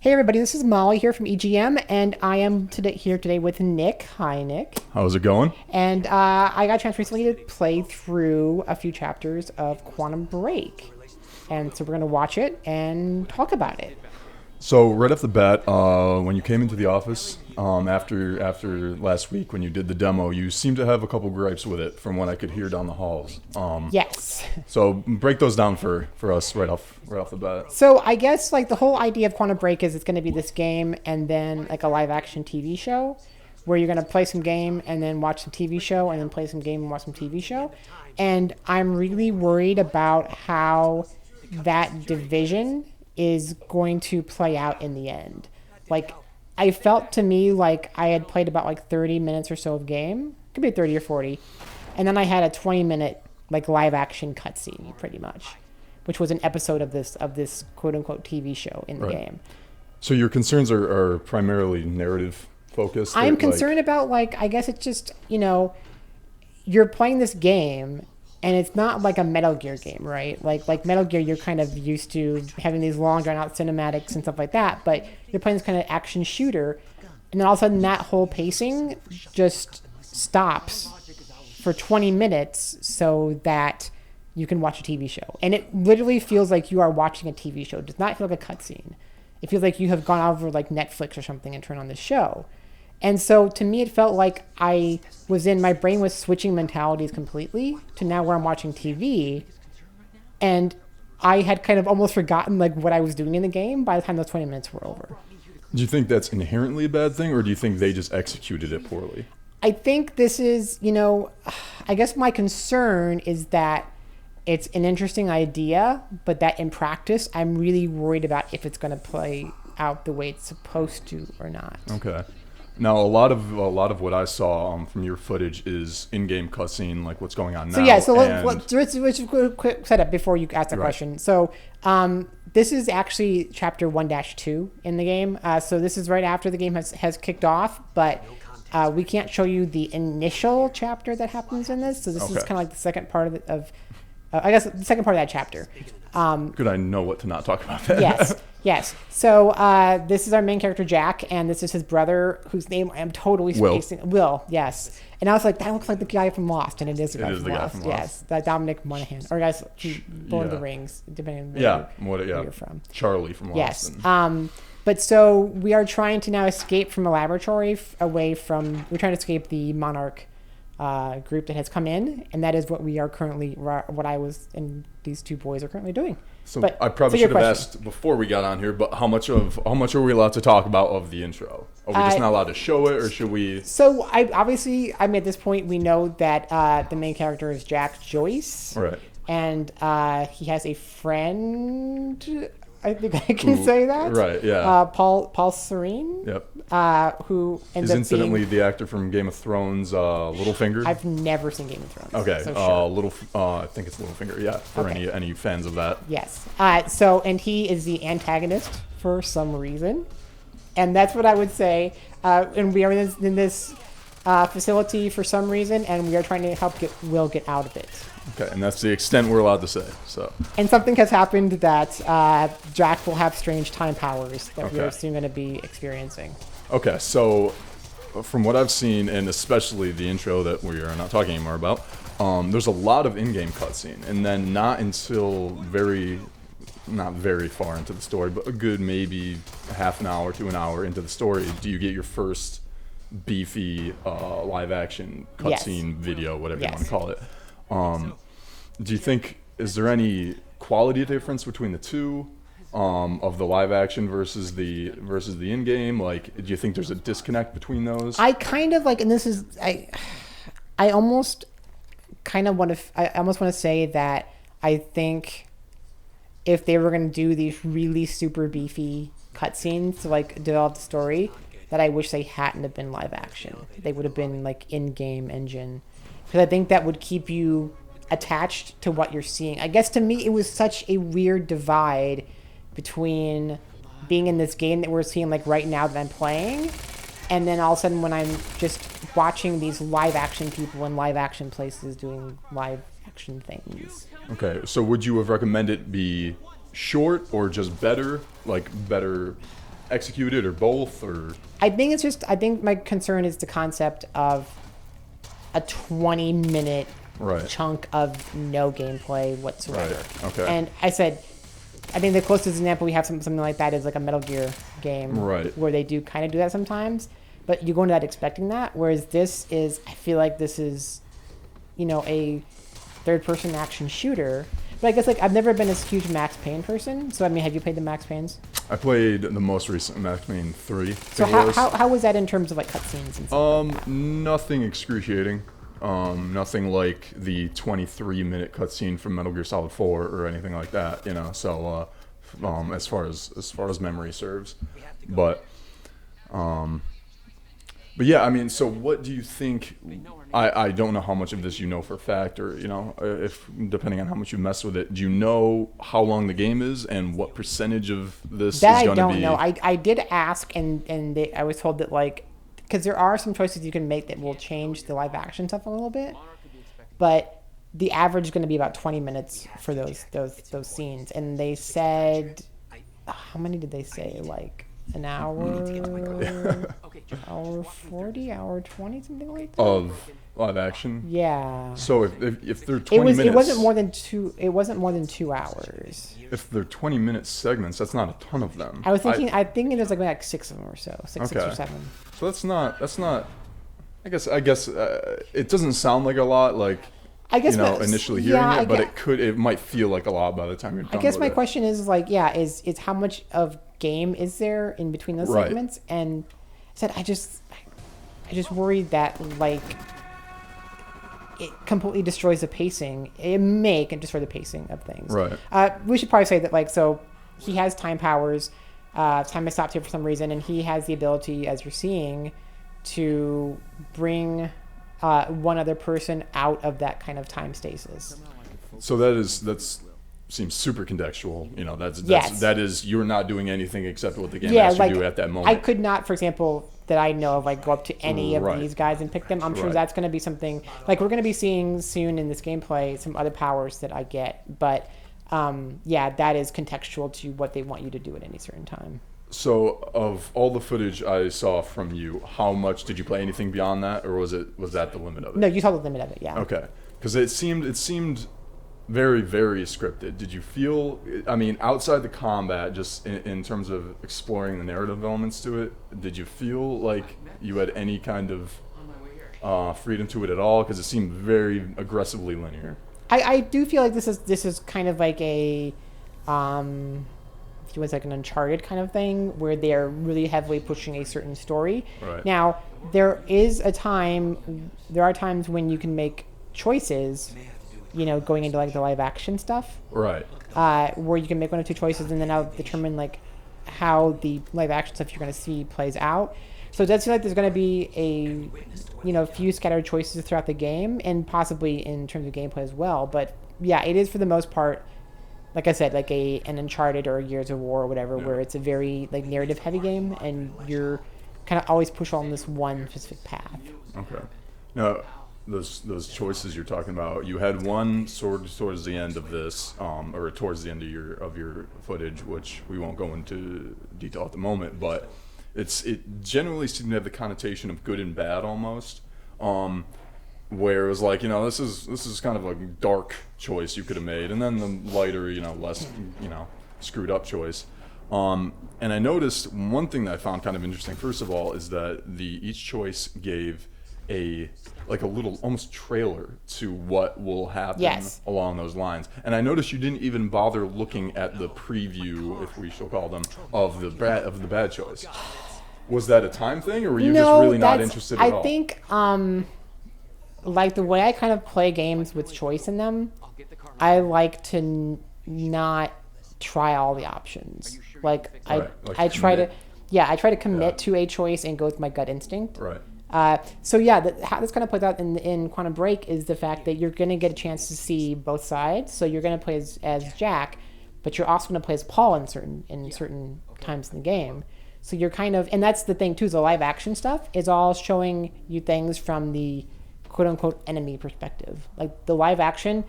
Hey everybody, this is Molly here from EGM, and I am here today with Nick. Hi, Nick. How's it going? And I got a chance recently to play through a few chapters of Quantum Break, and so we're going to watch it and talk about it. So right off the bat, when you came into the office after last week when you did the demo, you seemed to have a couple gripes with it from what I could hear down the halls. Yes. So break those down for us right off the bat. So I guess like the whole idea of Quantum Break is it's going to be this game and then like a live action TV show where you're going to play some game and then watch some TV show and then play some game and watch some TV show. And I'm really worried about how that division is going to play out in the end. Like, I felt to me like I had played about like 30 minutes or so of game. Could be 30 or 40. And then I had a 20-minute like live action cutscene pretty much, which was an episode of this quote unquote TV show in the game. So your concerns are primarily narrative focused? I'm concerned about like, I guess it's just, you're playing this game and it's not like a Metal Gear game, right? Like Metal Gear, you're kind of used to having these long, drawn-out cinematics and stuff like that, but you're playing this kind of action shooter, and then all of a sudden that whole pacing just stops for 20 minutes so that you can watch a TV show. And it literally feels like you are watching a TV show. It does not feel like a cutscene. It feels like you have gone over like Netflix or something and turned on this show. And so to me, it felt like my brain was switching mentalities completely to now where I'm watching TV. And I had kind of almost forgotten like what I was doing in the game by the time those 20 minutes were over. Do you think that's inherently a bad thing, or do you think they just executed it poorly? I think this is, I guess my concern is that it's an interesting idea, but that in practice, I'm really worried about if it's going to play out the way it's supposed to or not. Okay. Now, a lot of what I saw from your footage is in-game cutscene, like what's going on now. So yeah, so let's quick setup before you ask the question. So this is actually chapter 1-2 in the game. So this is right after the game has kicked off, but we can't show you the initial chapter that happens in this. So this is kind of like the second part the second part of that chapter. Good, I know what to not talk about that. Yes. So this is our main character, Jack, and this is his brother, whose name I'm totally spacing. Will, yes. And I was like, that looks like the guy from Lost, and it is the guy from Lost. Yes, that Dominic Monaghan, or guys, Lord of the Rings, depending on where you're from. Charlie from Lost. Yes. But so we are trying to now escape from a laboratory we're trying to escape the Monarch group that has come in, and that is what we are currently, what I was and these two boys are currently doing. So I probably should have asked before we got on here, but how much are we allowed to talk about of the intro? Are we just not allowed to show it, or should we? So at this point we know that the main character is Jack Joyce, right? And he has a friend. I think I can say that. Right, yeah. Paul Serene. Yep. Who ends is up incidentally being the actor from Game of Thrones, Littlefinger. I've never seen Game of Thrones. Okay. So sure. I think it's Littlefinger. Yeah. For any fans of that. Yes. And he is the antagonist for some reason, and that's what I would say. And we are in this facility for some reason, and we are trying to help Will get out of it. Okay, and that's the extent we're allowed to say. So. And something has happened that Jack will have strange time powers that we are soon going to be experiencing. Okay, so from what I've seen, and especially the intro that we are not talking anymore about, there's a lot of in-game cutscene, and then not until not very far into the story, but a good maybe half an hour to an hour into the story, do you get your first beefy live-action cutscene video, whatever you want to call it. Do you think, is there any quality difference between the two of the live action versus the in-game? Like, do you think there's a disconnect between those? I kind of like, and this is, I almost want to say that I think if they were going to do these really super beefy cutscenes to like develop the story, that I wish they hadn't have been live action. They would have been like in-game engine. Because I think that would keep you attached to what you're seeing. I guess to me, it was such a weird divide between being in this game that we're seeing like right now that I'm playing, and then all of a sudden when I'm just watching these live action people in live action places doing live action things. Okay, so would you have recommended it be short or just better? Like better executed, or both, or I think my concern is the concept of a 20-minute right, chunk of no gameplay whatsoever. right, okay, And I think the closest example we have something like that is like a Metal Gear game, right, where they do kind of do that sometimes, but you go into that expecting that. Whereas I feel like this is, a third-person action shooter. But I guess like I've never been a huge Max Payne person. So I mean, have you played the Max Paynes? I played the most recent Max Payne 3. So how was that in terms of like cutscenes and stuff? Like that? Nothing excruciating. Nothing like the 23-minute cutscene from Metal Gear Solid 4 or anything like that. So as far as memory serves, but yeah, I mean, so what do you think? I don't know how much of this you know for a fact, or if depending on how much you mess with it, do you know how long the game is and what percentage of this That is I going to don't be? know. I did ask, and I was told that like, because there are some choices you can make that will change the live action stuff a little bit, but the average is going to be about 20 minutes for those scenes. And they said, how many did they say? Like an hour, hour 40, hour 20, something like that. Of live action. Yeah. So if they're 20 minutes, it wasn't more than 2. It wasn't more than 2 hours. If they're 20-minute segments, that's not a ton of them. I was thinking. I think there's like 6 of them or so, six or 7. So that's not. I guess it doesn't sound like a lot, like I guess initially hearing it, but it might feel like a lot by the time you're done. I guess my with it. question is like, is how much of game is there in between those Right. segments? And I said I just worry that like it completely destroys the pacing. It can destroy the pacing of things. Right. We should probably say that like, so he has time powers. Time has stopped here for some reason, and he has the ability, as you're seeing, to bring one other person out of that kind of time stasis. So that seems super contextual. Yes. That is you're not doing anything except what the game Yeah, asks like you to do at that moment. I could not, for example, that I know of, like go up to any of Right. these guys and pick them. I'm sure Right. that's going to be something like we're going to be seeing soon in this gameplay. Some other powers that I get, but that is contextual to what they want you to do at any certain time. So, of all the footage I saw from you, how much did you play anything beyond that, or was that the limit of it? No, you saw the limit of it. Yeah. Okay, because it seemed very, very scripted. Did you feel? I mean, outside the combat, just in terms of exploring the narrative elements to it, did you feel like you had any kind of freedom to it at all? Because it seemed very aggressively linear. I do feel like this is kind of like a it was like an Uncharted kind of thing where they're really heavily pushing a certain story. Right. Now, there are times when you can make choices, going into like the live action stuff, Right. where you can make one or two choices and then I'll determine like how the live action stuff you're going to see plays out. So it does feel like there's going to be a few scattered choices throughout the game and possibly in terms of gameplay as well. But yeah, it is for the most part, like I said, like an Uncharted or a Gears of War or whatever, where it's a very like narrative heavy game and you're kind of always pushed on this one specific path. Okay. Now, those choices you're talking about, you had one towards the end of this, or towards the end of your footage, which we won't go into detail at the moment, but it generally seemed to have the connotation of good and bad almost. Where it was like, this is kind of a dark choice you could have made, and then the lighter, less, screwed up choice. And I noticed one thing that I found kind of interesting, first of all, is that each choice gave a little almost trailer to what will happen along those lines. And I noticed you didn't even bother looking at the preview, if we shall call them, of the bad choice. Was that a time thing, or were you just really not interested at all? I think like the way I kind of play games with choice in them, I like to not try all the options. Like I try to commit to a choice and go with my gut instinct. Right. So yeah, how this kind of plays out in Quantum Break is the fact that you're going to get a chance to see both sides. So you're going to play as Jack, but you're also going to play as Paul in certain times in the game. So you're kind of, and that's the thing too, is the live action stuff is all showing you things from the quote unquote enemy perspective. Like the live action,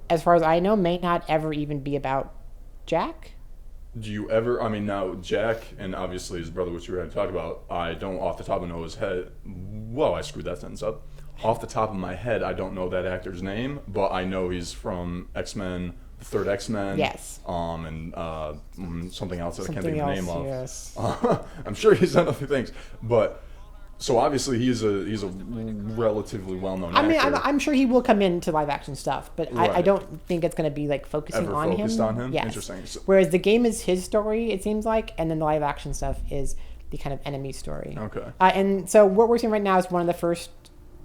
as far as I know, may not ever even be about Jack. Do you ever? I mean, now Jack and obviously his brother, which we were going to talk about. I don't off the top of his head. Whoa, I screwed that sentence up. Off the top of my head, I don't know that actor's name, but I know he's from X-Men, the third X-Men. Yes. And something else that I can't Something think of the else, name of. yes. I'm sure he's done other things, but so obviously he's a relatively well-known I mean, actor. I'm sure he will come into live action stuff, but I Right. don't think it's going to be like focusing Ever on focused him. on him? Yes. Interesting. So, Whereas the game is his story, it seems like, and then the live action stuff is the kind of enemy story. okay. And so what we're seeing right now is one of the first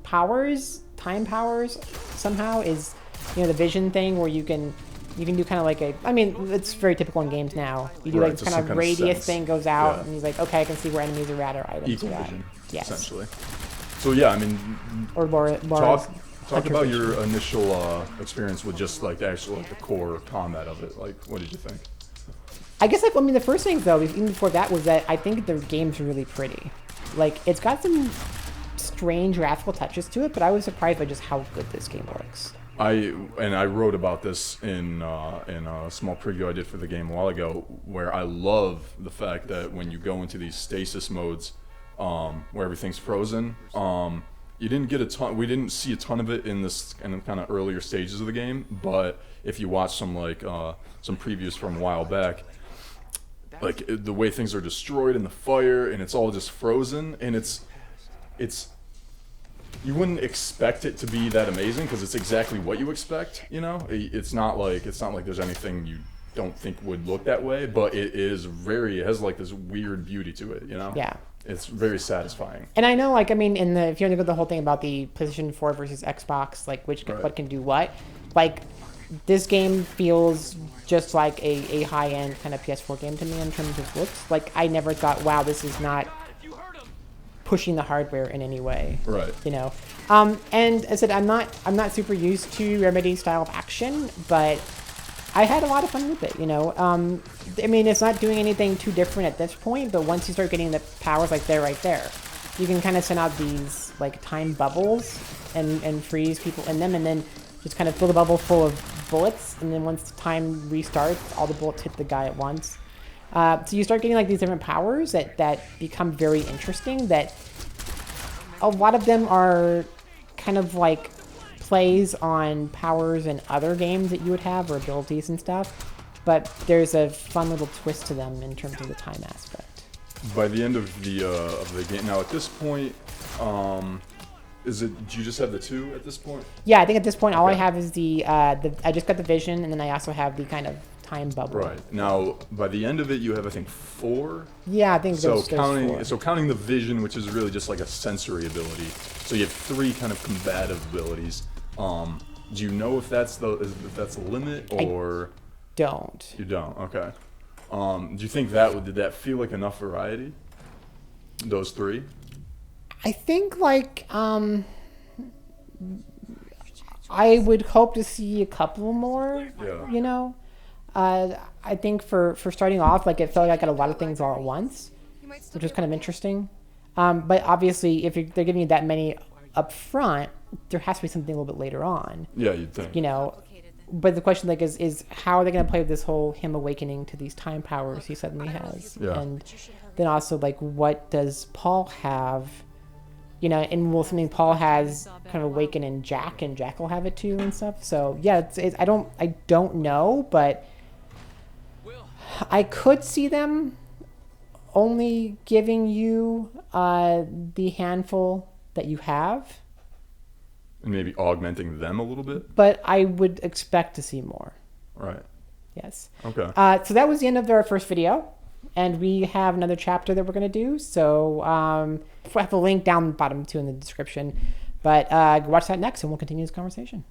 powers, time powers, somehow is, the vision thing where you can do kind of like it's very typical in games now. You do Right, like just kind some of kind of radius sense. thing goes out, Yeah. and he's like, okay, I can see where enemies are at or items Equal are at. vision, Yes. essentially. So yeah, I mean, Or Laura talk Hunter about vision. your initial experience with just like the actual the core combat of it. Like, what did you think? I guess the first thing though, even before that, was that I think the game's really pretty. Like, it's got some strange graphical touches to it, but I was surprised by just how good this game looks. I wrote about this in a small preview I did for the game a while ago, where I love the fact that when you go into these stasis modes, where everything's frozen, you didn't get a ton. We didn't see a ton of it in the kind of earlier stages of the game, but if you watch some previews from a while back, like the way things are destroyed in the fire, and it's all just frozen, and it's you wouldn't expect it to be that amazing because it's exactly what you expect. It's not like there's anything you don't think would look that way, but it has like this weird beauty to it. Yeah. It's very satisfying. And I know, if you want to go the whole thing about the PlayStation 4 versus Xbox, like Right. what can do what, like this game feels just like a high-end kind of PS4 game to me in terms of looks. Like, I never thought, wow, this is not pushing the hardware in any way. Right. And as I said, I'm not super used to Remedy style of action, but I had a lot of fun with it. It's not doing anything too different at this point, but once you start getting the powers like they're right there, you can kind of send out these like time bubbles and freeze people in them, and then just kind of fill the bubble full of bullets, and then once the time restarts, all the bullets hit the guy at once. So you start getting like these different powers that become very interesting, that a lot of them are kind of like plays on powers in other games that you would have, or abilities and stuff, but there's a fun little twist to them in terms of the time aspect. By the end of the game, now at this point, do you just have the 2 at this point? Yeah, I think at this point all I Okay. have is the I just got the vision, and then I also have the kind of time bubble. Right. Now, by the end of it, you have, I think, 4. Yeah, I think So there's four. counting the vision, which is really just like a sensory ability. So you have 3 kind of combative abilities. Do you know if that's the limit, or Don't. you don't? Okay. Do you think did that feel like enough variety? Those 3? I think I would hope to see a couple more. Yeah. I think for starting off, it felt like I got a lot of things all at once, which was kind of interesting. But obviously, if they're giving you that many up front, there has to be something a little bit later on. Yeah, you'd think. But the question is how are they going to play with this whole him awakening to these time powers he suddenly has? Yeah. And then also what does Paul have? And will something Paul has kind of awaken in Jack, and Jack will have it too and stuff. So yeah, I don't know, but I could see them only giving you the handful that you have, And maybe augmenting them a little bit. but I would expect to see more. Right. Yes. Okay. So that was the end of our first video, and we have another chapter that we're going to do. So we'll have a link down the bottom too in the description. But watch that next, and we'll continue this conversation.